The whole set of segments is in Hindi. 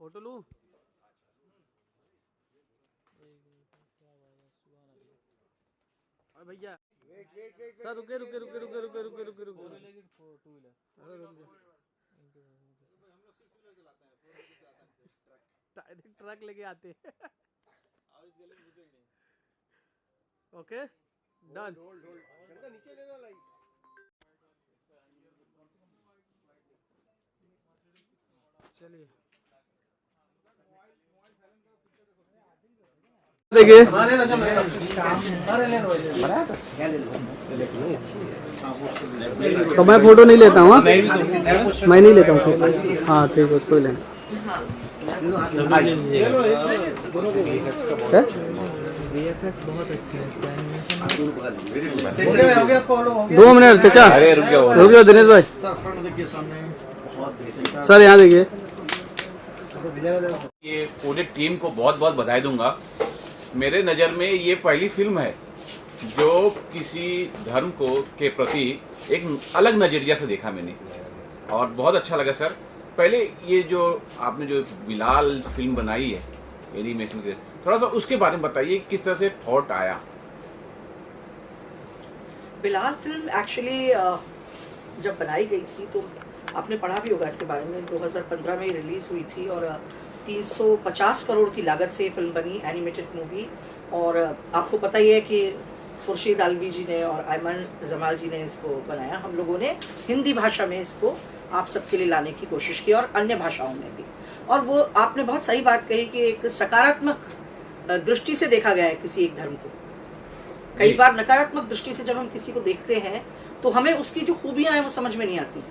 फोटो लूं? अरे भैया सर रुके रुके रुके रुके रुके रुके रुके रुके अरे रुक जा। डायरेक्ट ट्रक लेके आते हैं। Okay done. चलिए देखिए तो मैं फोटो नहीं लेता हूँ। मैं नहीं लेता हूँ फोटो। हाँ ठीक है उसको लेना। बहुत अच्छे हैं। 2 मिनट चाचा रुक जाओ दिनेश भाई। सर यहाँ देखिए। ये पूरे टीम को बहुत बहुत बधाई दूंगा। मेरे नज़र में ये पहली फिल्म है जो किसी धर्म को के प्रति एक अलग नजरिया से देखा मैंने और बहुत अच्छा लगा सर। पहले ये जो आपने जो बिलाल फिल्म बनाई है एनिमेशन के, थोड़ा सा उसके बारे में बताइए किस तरह से थॉट आया। बिलाल फिल्म एक्चुअली जब बनाई गई थी तो आपने पढ़ा भी होगा इसके बारे में। 2015 में रिलीज हुई थी और 350 करोड़ की लागत से फिल्म बनी, एनिमेटेड मूवी। और आपको पता ही है कि खुर्शीद आलवी जी ने और अयमन जमाल जी ने इसको बनाया। हम लोगों ने हिंदी भाषा में इसको आप सबके लिए लाने की कोशिश की और अन्य भाषाओं में भी। और वो आपने बहुत सही बात कही कि एक सकारात्मक दृष्टि से देखा गया है किसी एक धर्म को। कई बार नकारात्मक दृष्टि से जब हम किसी को देखते हैं तो हमें उसकी जो खूबियां हैं वो समझ में नहीं आती।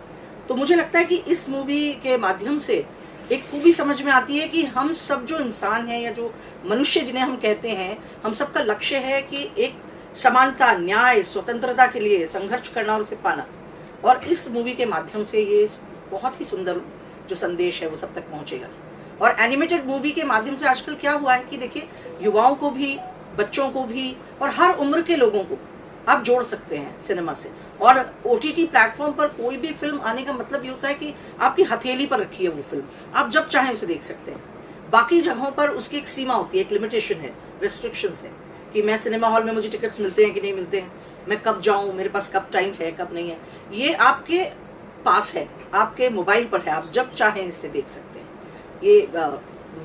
तो मुझे लगता है कि इस मूवी के माध्यम से एक खूबी समझ में आती है कि हम सब जो इंसान हैं या जो मनुष्य जिन्हें हम कहते हैं, हम सबका लक्ष्य है कि एक समानता, न्याय, स्वतंत्रता के लिए संघर्ष करना और उसे पाना। और इस मूवी के माध्यम से ये बहुत ही सुंदर जो संदेश है वो सब तक पहुंचेगा। और एनिमेटेड मूवी के माध्यम से आजकल क्या हुआ है कि देखिए युवाओं को भी, बच्चों को भी और हर उम्र के लोगों को आप जोड़ सकते हैं सिनेमा से। और OTT प्लेटफॉर्म पर कोई भी फिल्म आने का मतलब ये होता है कि आपकी हथेली पर रखी है वो फिल्म, आप जब चाहें उसे देख सकते हैं। बाकी जगहों पर उसकी एक सीमा होती है, एक लिमिटेशन है, रेस्ट्रिक्शंस है कि मैं सिनेमा हॉल में मुझे टिकट्स मिलते हैं कि नहीं मिलते हैं, मैं कब जाऊं, मेरे पास कब टाइम है कब नहीं है। ये आपके पास है, आपके मोबाइल पर है, आप जब चाहें इससे देख सकते हैं। ये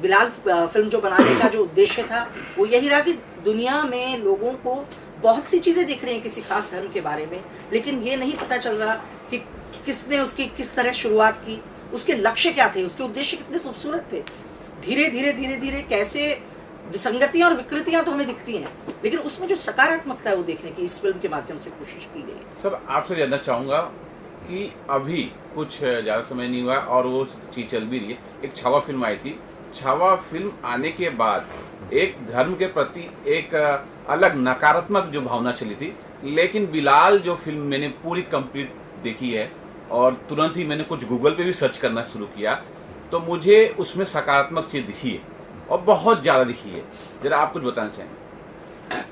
बिलाल फिल्म जो बनाने का जो उद्देश्य था वो यही रहा कि दुनिया में लोगों को बहुत सी चीजें दिख रही हैं किसी खास धर्म के बारे में, लेकिन ये नहीं पता चल रहा कि किसने उसकी किस तरह शुरुआत की, उसके लक्ष्य क्या थे, उसके उद्देश्य कितने खूबसूरत थे। धीरे धीरे धीरे धीरे कैसे विसंगतियां और विकृतियां तो हमें दिखती हैं, लेकिन उसमें जो सकारात्मकता है वो देखने की इस फिल्म के माध्यम से कोशिश की गई है। सर आपसे जानना चाहूंगा कि अभी कुछ ज्यादा समय नहीं हुआ और वो चीज चल भी रही है, एक छावा फिल्म आई थी। छावा फिल्म आने के बाद एक धर्म के प्रति एक अलग नकारात्मक जो भावना चली थी, लेकिन बिलाल जो फिल्म मैंने पूरी कंप्लीट देखी है और तुरंत ही मैंने कुछ गूगल पे भी सर्च करना शुरू किया तो मुझे उसमें सकारात्मक चीज दिखी है और बहुत ज्यादा दिखी है। जरा आप कुछ बताना चाहेंगे।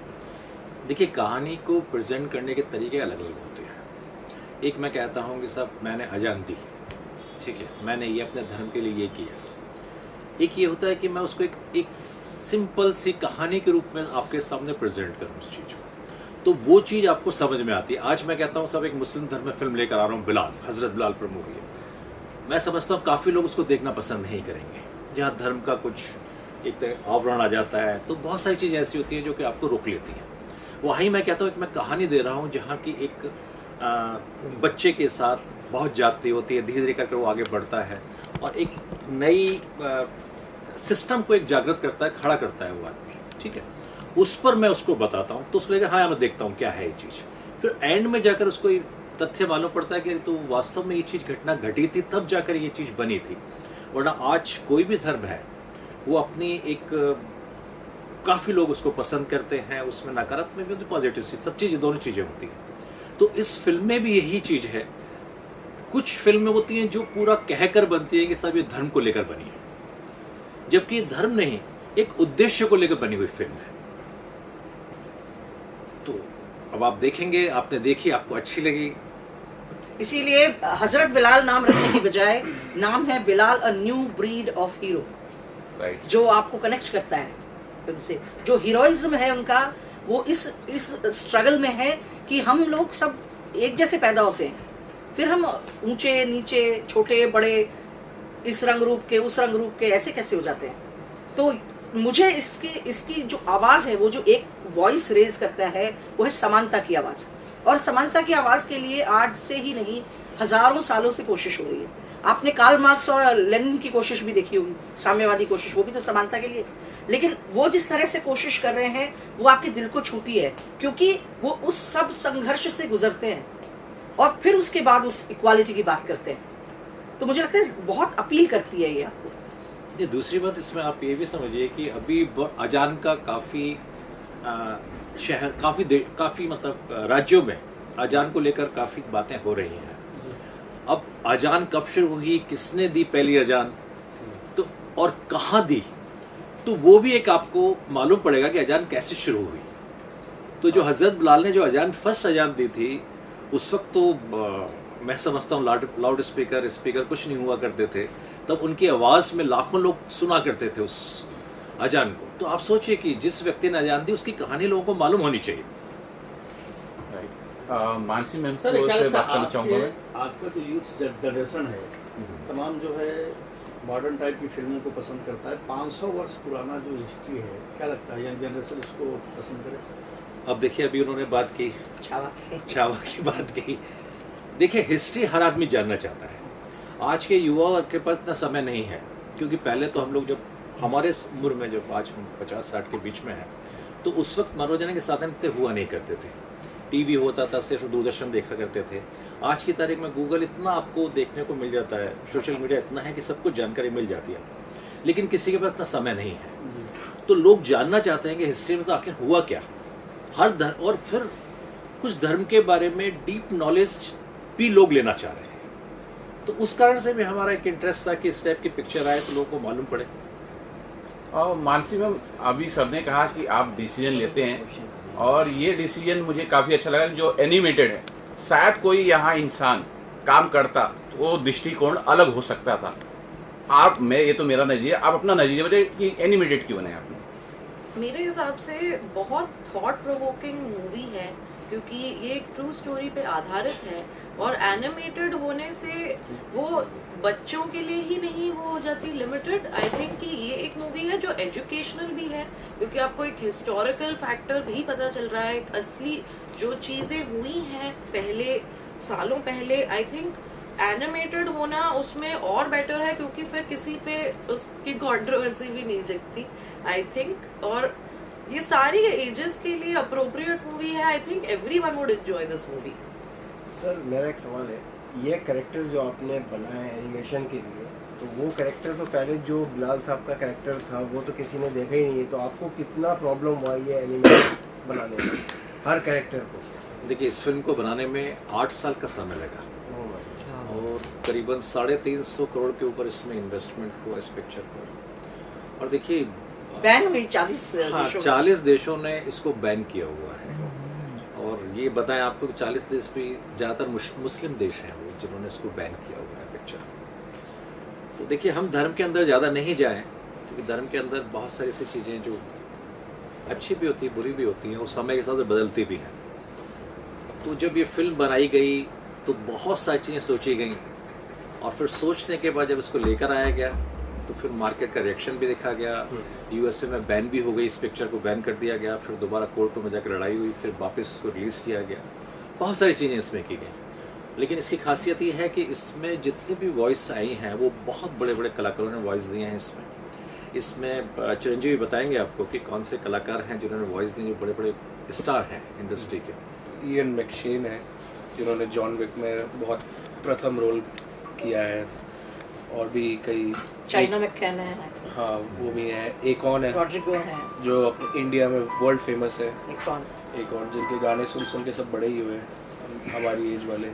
देखिए, कहानी को प्रेजेंट करने के तरीके अलग अलग होते हैं। एक मैं कहता हूँ कि सब मैंने अजान दी, ठीक है, मैंने ये अपने धर्म के लिए ये किया। एक ये होता है कि मैं उसको एक सिंपल सी कहानी के रूप में आपके सामने प्रेजेंट करूँ उस चीज़ को, तो वो चीज़ आपको समझ में आती है। आज मैं कहता हूँ सब एक मुस्लिम धर्म में फिल्म लेकर आ रहा हूँ, बिलाल, हजरत बिलाल पर मूवी है। मैं समझता हूँ काफ़ी लोग उसको देखना पसंद नहीं करेंगे, जहाँ धर्म का कुछ एक तरह आवरण आ जाता है, तो बहुत सारी चीज़ें ऐसी होती हैं जो कि आपको रोक लेती हैं। वहीं मैं कहता हूँ एक मैं कहानी दे रहा हूँ जहाँ की एक बच्चे के साथ बहुत जाती होती है, धीरे धीरे करके वो आगे बढ़ता है और एक नई सिस्टम को एक जागृत करता है, खड़ा करता है वो आदमी, ठीक है। उस पर मैं उसको बताता हूँ तो उसको लगेगा हाँ मैं देखता हूँ क्या है ये चीज़। फिर एंड में जाकर उसको ये तथ्य मालूम पड़ता है कि तो वास्तव में ये चीज़ घटना घटी थी, तब जाकर ये चीज़ बनी थी। वरना आज कोई भी धर्म है वो अपनी एक काफ़ी लोग उसको पसंद करते हैं, उसमें नकारात्मक भी होती है, पॉजिटिव चीज़, सब चीज़ें, दोनों चीज़ें होती हैं। तो इस फिल्म में भी यही चीज़ है। कुछ फिल्में होती हैं जो पूरा कहकर बनती है कि सब ये धर्म को लेकर बनी है, जबकि धर्म नहीं, एक उद्देश्य को लेकर बनी हुई फिल्म है। तो अब आप देखेंगे, आपने देखी, आपको अच्छी लगी, इसीलिए हजरत बिलाल नाम रखने की बजाय नाम है Bilal, a new breed of hero, right. जो आपको कनेक्ट करता है फिल्म से। जो हीरोइज्म है उनका, वो इस स्ट्रगल में है कि हम लोग सब एक जैसे पैदा होते हैं, फिर हम ऊंचे नीचे, छोटे बड़े, इस रंग रूप के उस रंग रूप के ऐसे कैसे हो जाते हैं। तो मुझे इसकी जो आवाज़ है, वो जो एक वॉइस रेज करता है, वो है समानता की आवाज़। और समानता की आवाज़ के लिए आज से ही नहीं, हजारों सालों से कोशिश हो रही है। आपने कार्ल मार्क्स और लेनिन की कोशिश भी देखी होगी, साम्यवादी कोशिश, वो भी तो समानता के लिए। लेकिन वो जिस तरह से कोशिश कर रहे हैं, वो आपके दिल को छूती है, क्योंकि वो उस सब संघर्ष से गुजरते हैं और फिर उसके बाद उस इक्वालिटी की बात करते हैं। तो मुझे लगता है बहुत अपील करती है ये आपको। ये दूसरी बात इसमें आप ये भी समझिए कि अभी अजान का काफ़ी शहर, काफ़ी मतलब राज्यों में अजान को लेकर काफ़ी बातें हो रही हैं। अब अजान कब शुरू हुई, किसने दी पहली अजान, तो और कहाँ दी, तो वो भी एक आपको मालूम पड़ेगा कि अजान कैसे शुरू हुई। तो जो हजरत बिलाल ने जो अजान फर्स्ट अजान दी थी, उस वक्त तो मैं समझता हूँ लाउड स्पीकर कुछ नहीं हुआ करते थे, तब उनकी आवाज़ में लाखों लोग सुना करते थे उस अजान को। तो आप सोचिए कि जिस व्यक्ति ने अजान दी, उसकी कहानी लोगों को मालूम होनी चाहिए। मानसी मैम सर, क्या से लगता बात है करना चाहूँगा मैं। आज का जो यूथ जनरेशन है, तमाम जो है मॉडर्न टाइप की फिल्मों को पसंद करता है। 500 वर्ष पुराना जो हिस्ट्री है, क्या लगता है यंग जनरेशन इसको पसंद करे? अब देखिए, अभी उन्होंने बात की छावा की बात की। देखिए, हिस्ट्री हर आदमी जानना चाहता है। आज के युवा के पास इतना समय नहीं है, क्योंकि पहले तो हम लोग जब हमारे उम्र में, जब आज हम 50-60 के बीच में हैं, तो उस वक्त मनोरंजन के साधन इतने हुआ नहीं करते थे। टीवी होता था, सिर्फ दूरदर्शन देखा करते थे। आज की तारीख में गूगल इतना आपको देखने को मिल जाता है, सोशल मीडिया इतना है कि सब कुछ जानकारी मिल जाती है, लेकिन किसी के पास इतना समय नहीं है। तो लोग जानना चाहते हैं कि हिस्ट्री में तो आखिर हुआ क्या, हर धर्म, और फिर कुछ धर्म के बारे में डीप नॉलेज भी लोग लेना चाह रहे हैं। तो उस कारण से भी हमारा एक इंटरेस्ट था कि इस टाइप की पिक्चर आए तो लोगों को मालूम पड़े। और मानसी मैम, अभी सर ने कहा कि आप डिसीजन लेते हैं, और ये डिसीजन मुझे काफ़ी अच्छा लगा जो एनिमेटेड है। शायद कोई यहाँ इंसान काम करता तो वो दृष्टिकोण अलग हो सकता था। ये तो मेरा नजरिया, आप अपना नजरिया बताइए कि एनिमेटेड क्यों बनाया आपने? मेरे हिसाब से बहुत थॉट प्रोवोकिंग मूवी है, क्योंकि ये एक ट्रू स्टोरी पे आधारित है, और एनिमेटेड होने से वो बच्चों के लिए ही नहीं वो हो जाती लिमिटेड। आई थिंक कि ये एक मूवी है जो एजुकेशनल भी है, क्योंकि आपको एक हिस्टोरिकल फैक्टर भी पता चल रहा है, असली जो चीज़ें हुई हैं पहले सालों पहले। आई थिंक एनिमेटेड होना उसमें और बेटर है, क्योंकि फिर किसी पे उसकी कंट्रोवर्सी भी नहीं जगती आई थिंक। और ये सारी एजेस के लिए अप्रोप्रिएट मूवी है। I think everyone would enjoy this movie. Sir, मेरा एक सवाल है, ये कैरेक्टर जो आपने बनाया है एनिमेशन के लिए, तो वो कैरेक्टर तो पहले जो बिलाल साहब का कैरेक्टर था वो तो किसी ने देखा ही नहीं है, तो आपको कितना प्रॉब्लम हुआ ये एनिमेशन बनाने में हर कैरेक्टर को? देखिए, इस फिल्म को बनाने में 8 साल का समय लगा, और करीबन 350 करोड़ के ऊपर इसमें इन्वेस्टमेंट हुआ इस पिक्चर पर। और देखिए, बैन हुई 40 देशों ने इसको बैन किया हुआ है। और ये बताएं आपको कि 40 देश भी ज़्यादातर मुस्लिम देश हैं वो जिन्होंने इसको बैन किया हुआ है पिक्चर। तो देखिए, हम धर्म के अंदर ज़्यादा नहीं जाएं, क्योंकि धर्म के अंदर बहुत सारी ऐसी चीज़ें जो अच्छी भी होती हैं, बुरी भी होती हैं, और समय के साथ बदलती भी हैं। तो जब ये फिल्म बनाई गई तो बहुत सारी चीज़ें सोची गई, और फिर सोचने के बाद जब इसको लेकर आया गया तो फिर मार्केट का रिएक्शन भी देखा गया। यूएसए में बैन भी हो गई, इस पिक्चर को बैन कर दिया गया, फिर दोबारा कोर्टों में जाकर लड़ाई हुई, फिर वापस इसको रिलीज़ किया गया। बहुत सारी चीज़ें इसमें की गई, लेकिन इसकी खासियत ये है कि इसमें जितनी भी वॉइस आई हैं वो बहुत बड़े बड़े कलाकारों ने वॉइस दिए हैं इसमें चिरंजीवी बताएंगे आपको कि कौन से कलाकार हैं जिन्होंने वॉइस दी, जो बड़े बड़े स्टार हैं इंडस्ट्री के। इयन मैकशेन है, जिन्होंने जॉन विक में बहुत प्रथम रोल किया है, और भी कई चाइना में कहना है, हाँ वो भी है। एक और है रॉड्रिगो है जो इंडिया में वर्ल्ड फेमस है, एक और जिनके गाने सुन सुन के सब बड़े ही हुए हैं हमारी एज वाले।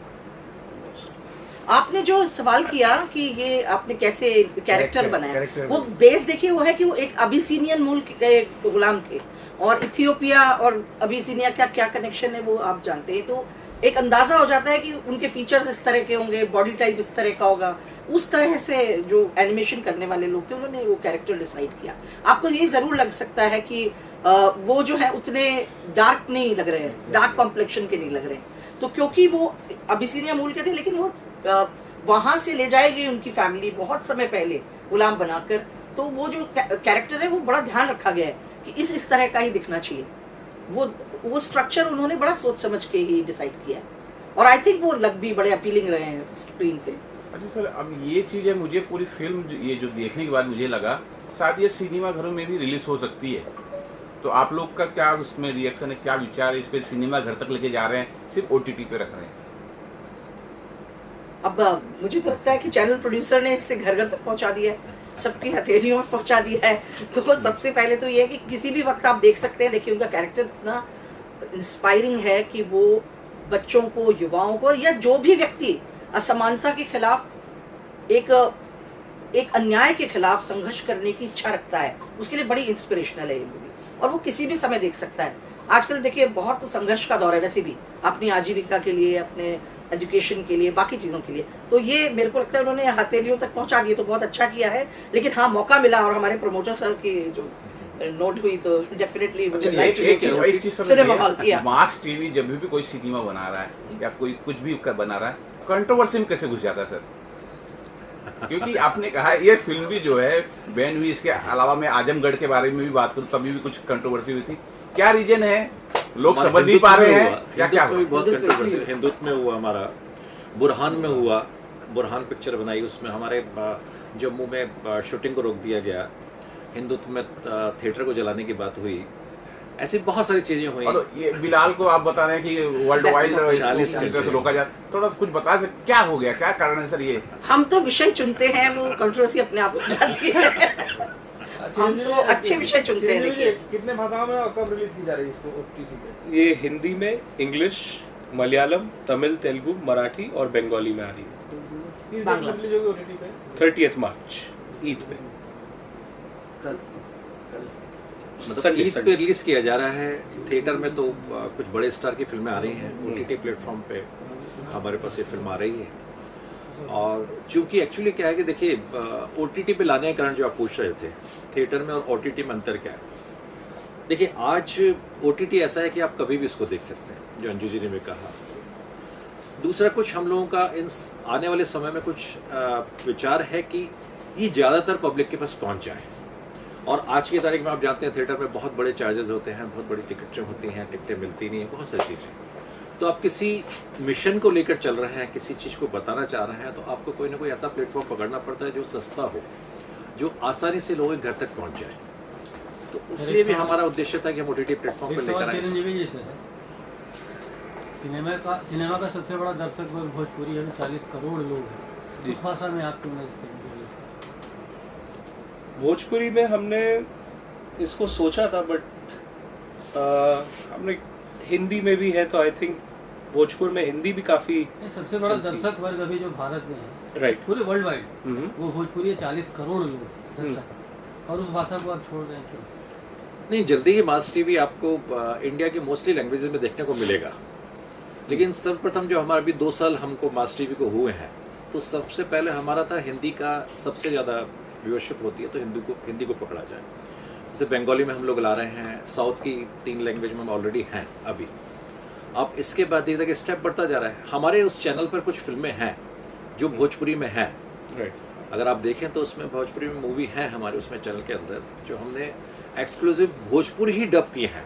आपने जो सवाल किया कि ये आपने कैसे कैरेक्टर बनाया, कैरेक्टर वो बेस देखिए वो है कि वो एक अबिसिनियन मूल के गुलाम थे, और इथियोपिया और अबिसिनिया का क्या कनेक्शन है वो आप जानते हैं। तो एक अंदाजा हो जाता है कि उनके फीचर्स इस तरह के होंगे, बॉडी टाइप इस तरह का होगा। उस तरह से जो एनिमेशन करने वाले लोग थे उन्होंने वो कैरेक्टर डिसाइड किया। आपको ये जरूर लग सकता है कि वो जो है उतने डार्क नहीं लग रहे हैं, डार्क कॉम्प्लेक्शन के नहीं लग रहे हैं, तो क्योंकि वो अबिसीनिया मूल के थे, लेकिन वो वहां से ले जाएगी उनकी फैमिली बहुत समय पहले गुलाम बनाकर। तो वो जो कैरेक्टर है वो बड़ा ध्यान रखा गया है कि इस तरह का ही दिखना चाहिए। वो स्ट्रक्चर उन्होंने बड़ा सोच समझ के ही डिसाइड किया है, और आई थिंक वो लग भी बड़े अपीलिंग रहे हैं स्क्रीन पे। अच्छा सर, अब ये चीज है, मुझे पूरी फिल्म ये जो देखने के बाद मुझे लगा शायद ये सिनेमा घरों में भी रिलीज हो सकती है, तो आप लोग का क्या उसमें रिएक्शन है, क्या विचार है? इस पे सिनेमा घर तक लेके जा रहे हैं, सिर्फ OTT पे रख रहे हैं? अब मुझे तो लगता है कि चैनल प्रोड्यूसर ने इसे घर घर तक पहुंचा दिया है, सबकी हथेलियों में पहुंचा दिया है। तो सबसे पहले तो ये है कि किसी भी वक्त आप देख सकते हैं। देखिए उनका कैरेक्टर इतना इंस्पायरिंग है कि वो बच्चों को, युवाओं को, या जो भी व्यक्ति असमानता के खिलाफ, एक अन्याय के खिलाफ संघर्ष करने की इच्छा रखता है, उसके लिए बड़ी इंस्पिरेशनल है ये मूवी, और वो किसी भी समय देख सकता है। आजकल देखिए बहुत संघर्ष का दौर है वैसे भी, अपनी आजीविका के लिए, अपने एजुकेशन के लिए, बाकी चीज़ों के लिए। तो ये मेरे को लगता है उन्होंने हथेलियों तक पहुंचा दिए, तो बहुत अच्छा किया है। लेकिन हाँ, मौका मिला और हमारे प्रमोटर सर की जो नोट हुई तो डेफिनेटली मास टीवी जब भी कोई सिनेमा बना रहा है या कोई कुछ भी बना रहा है, कंट्रोवर्सी में कैसे घुस जाता है सर? क्योंकि आपने कहा ये फिल्म भी जो है बैन हुई, इसके अलावा मैं आजमगढ़ के बारे में भी बात करूं, तभी भी कुछ कंट्रोवर्सी हुई थी। क्या रीजन है? लोग समझ नहीं पा रहे हैं या क्या? बहुत कंट्रोवर्सी हिंदुत्व में हुआ, हमारा बुरहान में हुआ। बुरहान पिक्चर बनाई, उसमें हमारे जम्मू में शूटिंग को रोक दिया गया, हिंदुत्व में थिएटर को जलाने की बात हुई, ऐसी बहुत सारी चीजें हुई। और ये बिलाल को आप बता रहे हैं कि वर्ल्ड वाइड 40 से रोका जाए, थोड़ा कुछ बता सकते क्या हो गया, क्या कारण है सर? ये हम तो विषय चुनते हैं, वो कंट्रोवर्सी अपने आप हो जाती है। हम तो अच्छे विषय चुनते हैं। देखिए कितने भाषाओं में और कब रिलीज की जा रही है इसको OTT पे? ये हिंदी में, इंग्लिश, मलयालम, तमिल, तेलुगु, मराठी और बंगाली में आ रही है। किस डेट में रिलीज होगी OTT पे? 30 मार्च, ईद पे। मतलब ईद पे रिलीज किया जा रहा है। थिएटर में तो कुछ बड़े स्टार की फिल्में आ रही हैं, OTT प्लेटफॉर्म पे हमारे पास ये फिल्म आ रही है। और चूंकि एक्चुअली क्या है कि देखिए OTT पे लाने के कारण जो आप पूछ रहे थे, थिएटर में और OTT में अंतर क्या है? देखिए आज OTT ऐसा है कि आप कभी भी इसको देख सकते हैं, जो अंजू जी ने भी कहा। दूसरा, कुछ हम लोगों का इन आने वाले समय में कुछ विचार है कि ये ज़्यादातर पब्लिक के पास पहुंच जाए। और आज की तारीख में आप जानते हैं थिएटर में बहुत बड़े चार्जेस होते हैं, बहुत बड़ी टिकटें होती हैं, टिकटें मिलती नहीं हैं, बहुत सारी चीज़ें। तो आप किसी मिशन को लेकर चल रहे हैं, किसी चीज़ को बताना चाह रहे हैं, तो आपको कोई ना कोई ऐसा प्लेटफॉर्म पकड़ना पड़ता है जो सस्ता हो, जो आसानी से लोगों के घर तक पहुंच जाए। तो इसलिए भी हमारा उद्देश्य था कि हम OTT प्लेटफॉर्म पर लेकर आए। सिनेमा का सबसे बड़ा दर्शक वर्ग भोजपुरी है, 40 करोड़ लोग हैं। इस भाषा में आप क्यों नहीं? भोजपुरी में हमने इसको सोचा था, बट हमने हिंदी में भी है, तो आई थिंक भोजपुर में हिंदी भी काफी सबसे बड़ा दर्शक वर्ग अभी जो भारत में है, राइट, पूरे वर्ल्ड वाइड, वो भोजपुरी है। 40 करोड़ लोग दर्शक, और उस भाषा को आप छोड़ रहे हैं क्यों? नहीं, जल्दी ही मास टीवी आपको इंडिया की मोस्टली लैंग्वेजेस में देखने को मिलेगा। लेकिन सर्वप्रथम जो हमारे अभी 2 साल हमको मास टीवी को हुए हैं, तो सबसे पहले हमारा था हिंदी का सबसे ज़्यादा व्यूअरशिप होती है, तो हिंदी को पकड़ा जाए। जैसे बंगाली में हम लोग ला रहे हैं, साउथ की 3 लैंग्वेज में हम ऑलरेडी हैं अभी। अब इसके बाद धीरे धीरे स्टेप बढ़ता जा रहा है। हमारे उस चैनल पर कुछ फिल्में हैं जो भोजपुरी में हैं, राइट। अगर आप देखें तो उसमें भोजपुरी में मूवी है हमारे उसमें चैनल के अंदर, जो हमने एक्सक्लूसिव भोजपुरी ही डब की हैं।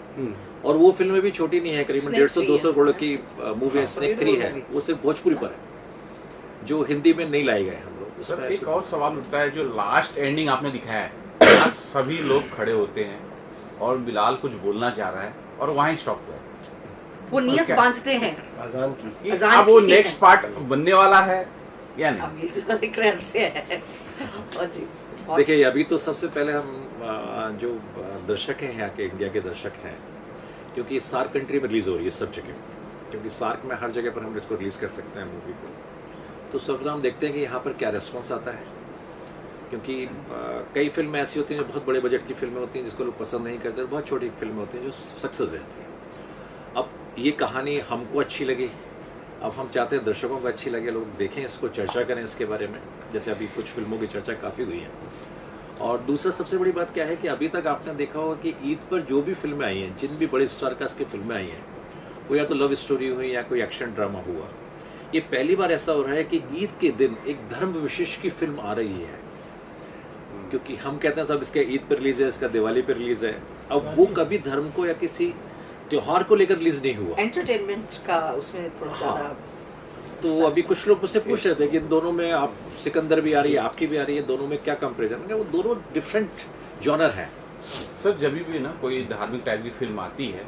और वो फिल्में भी छोटी नहीं है, करीबन 150-200 करोड़ की मूवी स्नेक 3 है, वो सिर्फ भोजपुरी पर है, जो हिंदी में नहीं लाई गए हम लोग। उसमें एक और सवाल उठता है, जो लास्ट एंडिंग आपने दिखाया है, आज सभी लोग खड़े होते हैं और बिलाल कुछ बोलना चाह रहा है और वहाँ ही स्टॉप हुआ है। वो नियत बांधते हैं अजान की। अजान अब वो की नेक्स्ट पार्ट बनने वाला है या नहीं? अब ये तो एक रहस्य है। और जी देखिए, अभी तो सबसे पहले हम जो दर्शक हैं यहाँ के, इंडिया के दर्शक हैं, क्योंकि सार्क कंट्री में रिलीज़ हो रही है सब जगह, क्योंकि सार्क में हर जगह पर हम इसको रिलीज़ कर सकते हैं मूवी को। तो सर्वप्रथम हम देखते हैं कि यहाँ पर क्या रिस्पॉन्स आता है, क्योंकि कई फिल्में ऐसी होती हैं जो बहुत बड़े बजट की फिल्में होती हैं जिसको लोग पसंद नहीं करते, और बहुत छोटी फिल्में होती हैं जो सक्सेस रहती हैं। अब ये कहानी हमको अच्छी लगी, अब हम चाहते हैं दर्शकों को अच्छी लगे, लोग देखें इसको, चर्चा करें इसके बारे में, जैसे अभी कुछ फिल्मों की चर्चा काफ़ी हुई है। और दूसरा सबसे बड़ी बात क्या है कि अभी तक आपने देखा होगा कि ईद पर जो भी फिल्में आई हैं, जिन भी बड़े स्टार कास्ट की फिल्में आई हैं, वो या तो लव स्टोरी हुई या कोई एक्शन ड्रामा हुआ। ये पहली बार ऐसा हो रहा है कि ईद के दिन एक धर्म विशेष की फिल्म आ रही है, क्योंकि हम कहते हैं सब इसके ईद पर रिलीज है, इसका दिवाली पर रिलीज है। अब वो कभी धर्म को या किसी त्योहार को लेकर रिलीज नहीं हुआ, एंटरटेनमेंट का उसमें थोड़ा ज़्यादा। तो अभी कुछ लोग मुझसे पूछ रहे थे कि इन दोनों में, आप सिकंदर भी आ रही है, आपकी भी आ रही है, दोनों में क्या कंपैरिजन है? वो दोनों डिफरेंट जॉनर हैं। सर जब भी ना कोई धार्मिक टाइप की फिल्म आती है,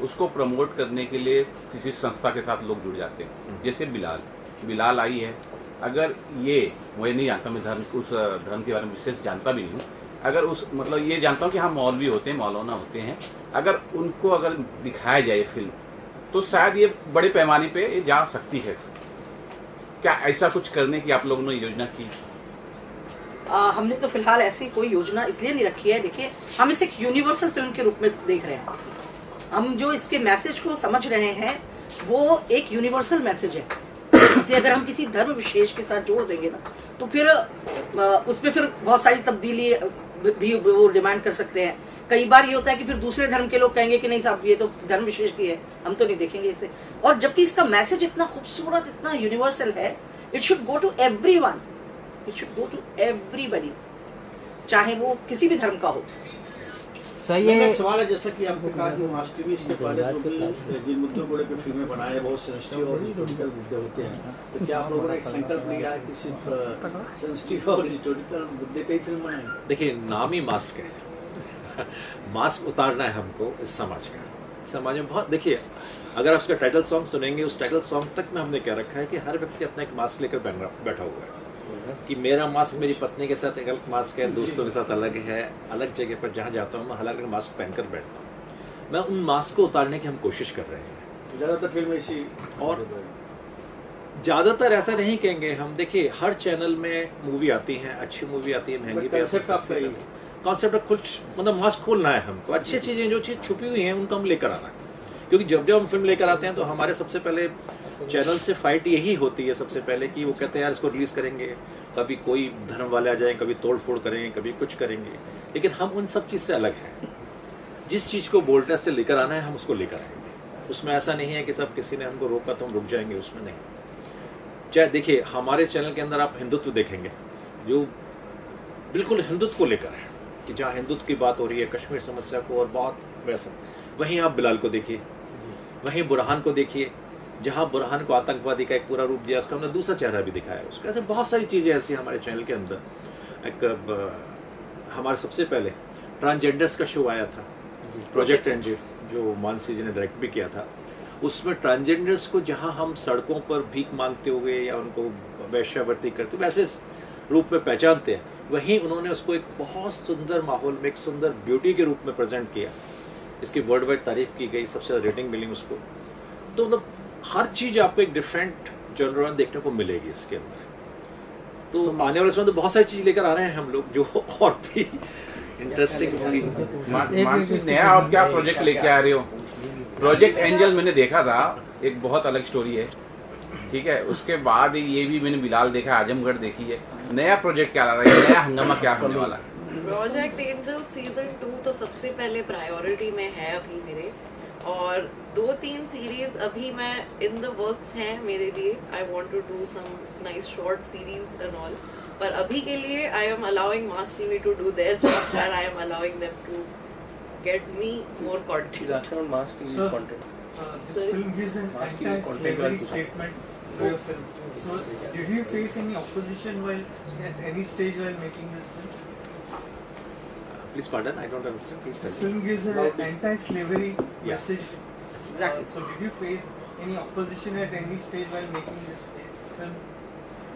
उसको प्रमोट करने के लिए किसी संस्था के साथ लोग जुड़ जाते हैं। जैसे बिलाल आई है, अगर ये मुझे नहीं जानता, मैं उस धर्म के बारे में विशेष जानता भी नहीं हूँ, अगर उस मतलब ये जानता हूँ कि हाँ मौलवी होते हैं, मौलाना होते हैं, अगर उनको अगर दिखाया जाए फिल्म, तो शायद ये बड़े पैमाने पे ये जा सकती है। क्या ऐसा कुछ करने की आप लोगों ने योजना की? हमने तो फिलहाल ऐसी कोई योजना इसलिए नहीं रखी है। देखिए, हम इसे एक यूनिवर्सल फिल्म के रूप में देख रहे हैं। हम जो इसके मैसेज को समझ रहे हैं वो एक यूनिवर्सल मैसेज है। इसे अगर हम किसी धर्म विशेष के साथ जोड़ देंगे ना, तो फिर उसमें फिर बहुत सारी तब्दीली भी वो डिमांड कर सकते हैं। कई बार ये होता है कि फिर दूसरे धर्म के लोग कहेंगे कि नहीं साहब ये तो धर्म विशेष की है, हम तो नहीं देखेंगे इसे। और जबकि इसका मैसेज इतना खूबसूरत, इतना यूनिवर्सल है, it should go to everyone, it should go to everybody, चाहे वो किसी भी धर्म का हो। सही मेरा है। एक सवाल है, जैसा कि आपने कहा कि मास टीवी इसके पहले जो भी जिन मुद्दों को लेकर फिल्में बनाए, बहुत सेंसिटिव और हिस्टोरिकल मुद्दे होते हैं, तो क्या आप लोगों ने एक संकल्प लिया है कि सिर्फ सेंसिटिव और हिस्टोरिकल मुद्दे पे ही फिल्म बनाए? देखिए, नाम ही मास्क है। मास्क उतारना है हमको इस समाज का। समाज में बहुत, देखिए अगर आप उसका टाइटल सॉन्ग सुनेंगे, उस टाइटल सॉन्ग तक में हमने क्या रखा है कि हर व्यक्ति अपना एक मास्क लेकर बैठा हुआ है, कि मेरा मास्क मेरी पत्नी के साथ एक अलग मास्क है, दोस्तों के साथ अलग है, अलग जगह पर जहाँ जाता हूँ मैं अलग अलग मास्क पहनकर बैठता हूँ। मैं उन मास्क को उतारने की हम कोशिश कर रहे हैं। ज़्यादातर फिल्म ऐसी, और ज़्यादातर ऐसा नहीं कहेंगे हम। देखिए, हर चैनल में मूवी आती है, अच्छी मूवी आती है, महंगी भी आती है। कॉन्सेप्ट कुछ मतलब मास्क खोलना है हमको, अच्छी चीज़ें जो चीज़ छुपी हुई हैं उनको हम लेकर आना है। क्योंकि जब हम फिल्म लेकर आते हैं तो हमारे सबसे पहले चैनल से फाइट यही होती है सबसे पहले, कि वो कहते हैं यार इसको रिलीज़ करेंगे, कभी कोई धर्म वाले आ जाएं, कभी तोड़ फोड़ करेंगे, कभी कुछ करेंगे। लेकिन हम उन सब चीज़ से अलग हैं। जिस चीज़ को बोल्डनेस से लेकर आना है हम उसको लेकर आएंगे। उसमें ऐसा नहीं है कि सब किसी ने हमको रोका तो हम रुक जाएंगे, उसमें नहीं। चाहे देखिए, हमारे चैनल के अंदर आप हिंदुत्व देखेंगे जो बिल्कुल हिंदुत्व को लेकर है, कि जहाँ हिंदुत्व की बात हो रही है, कश्मीर समस्या को, और बहुत वैसा। वहीं आप बिलाल को देखिए, वहीं बुरहान को देखिए, जहाँ बुरहान को आतंकवादी का एक पूरा रूप दिया, उसका हमने दूसरा चेहरा भी दिखाया उसको। ऐसे बहुत सारी चीज़ें ऐसी हमारे चैनल के अंदर। एक हमारे सबसे पहले ट्रांसजेंडर्स का शो आया था, प्रोजेक्ट एंजिल, जो मानसी जी ने डायरेक्ट भी किया था। उसमें ट्रांसजेंडर्स को जहाँ हम सड़कों पर भीख मांगते हुए या उनको वैश्यावृत्ति करते हुए वैसे रूप में पहचानते हैं, वहीं उन्होंने उसको एक बहुत सुंदर माहौल में, एक सुंदर ब्यूटी के रूप में प्रेजेंट किया। इसकी वर्ल्ड वाइड तारीफ की गई, सबसे ज़्यादा रेटिंग मिली उसको। तो मतलब हर चीज़ आपको एक डिफरेंट जनर देखने को मिलेगी इसके अंदर। तो आने वाले समय तो बहुत सारी चीज़ लेकर आ रहे हैं हम लोग, जो और भी इंटरेस्टिंग होगी। मानसी, नया और क्या प्रोजेक्ट लेके आ रहे हो? प्रोजेक्ट एंजल मैंने देखा था, एक बहुत अलग स्टोरी है, ठीक है। उसके बाद ये भी मैंने बिलाल देखा, आजमगढ़ देखी है। नया प्रोजेक्ट क्या आ रहा है, नया हंगामा क्या होने वाला है? प्रोजेक्ट एंजल सीजन 2 तो सबसे पहले प्रायोरिटी में है अभी मेरे, और 2-3 सीरीज अभी मैं इन द वर्क्स हैं मेरे लिए। I want to do some nice short series and all, पर अभी के लिए I am allowing mass TV to do their job and I am allowing them to get me more content. He's asking on Mass TV's Sir, content. This film gives an anti-slavery statement to your film. So, did you face any opposition while at any stage while making this film? Please pardon, I don't understand. Please tell This me. film gives an anti-slavery message. Exactly. So, did you face any opposition at any stage while making this film?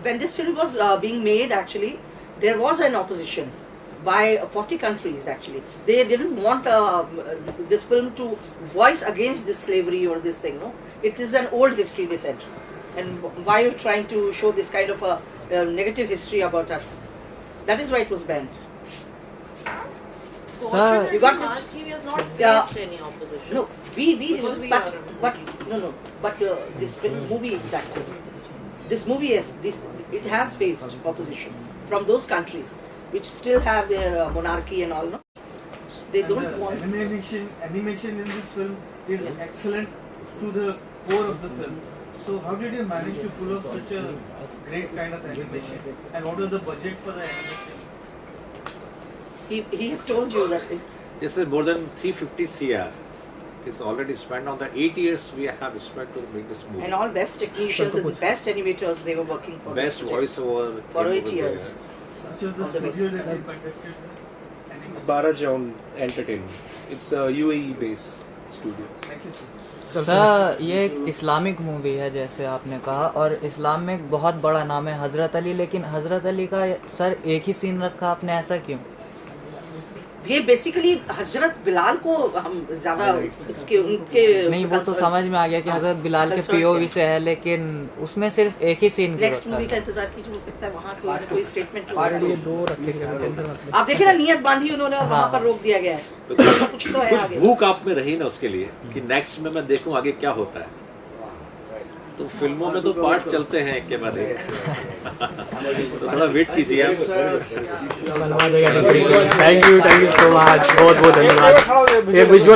When this film was being made, actually, there was an opposition by 40 countries. Actually, they didn't want this film to voice against this slavery or this thing. No, it is an old history, they said. And why are you trying to show this kind of a negative history about us? That is why it was banned. Fortunately, you got it? Mass TV has not Yeah. faced any opposition. No, we Because we but are a but no, but this movie exactly. This movie it has faced opposition from those countries which still have their monarchy and all. No, they don't And the want. animation in this film is excellent to the core of the film. So how did you manage to pull off such a great kind of animation? And what was the budget for the animation? He has told you that. This is more than 350 CR. It's already spent on the 8 years we have spent to make this movie. And all best technicians and best animators, they were working for Best this project voiceover. for 8 years. Which was the On the studio that you conducted animation? Barajaun Entertainment. It's a UAE based studio. Thank you, sir. Sir ये एक इस्लामिक मूवी है जैसे आपने कहा, और इस्लाम में एक बहुत बड़ा नाम है हज़रत अली, लेकिन हज़रत अली का सर एक ही सीन रखा आपने, ऐसा क्यों? ये बेसिकली हजरत बिलाल को हम ज्यादा इसके उनके नहीं, वो तो समझ में आ गया कि हज़रत बिलाल के पीओवी से है, लेकिन उसमें सिर्फ एक ही सीन नेक्स्ट मूवी का इंतजार कीजिए, हो सकता है वहाँ कोई ना कोई स्टेटमेंट ये दो रखे आप देखे ना, नियत बांधी उन्होंने और वहाँ पर रोक दिया गया है। कुछ तो है कुछ आगे। भूख आप में रही ना उसके लिए कि नेक्स्ट में मैं देखूं आगे क्या होता है। तो फिल्मों में तो पार्ट चलते हैं एक के बाद एक। तो थोड़ा वेट कीजिए आप। बनवा देगा। थैंक यू सो मच, बहुत बहुत धन्यवाद। एक विजुअल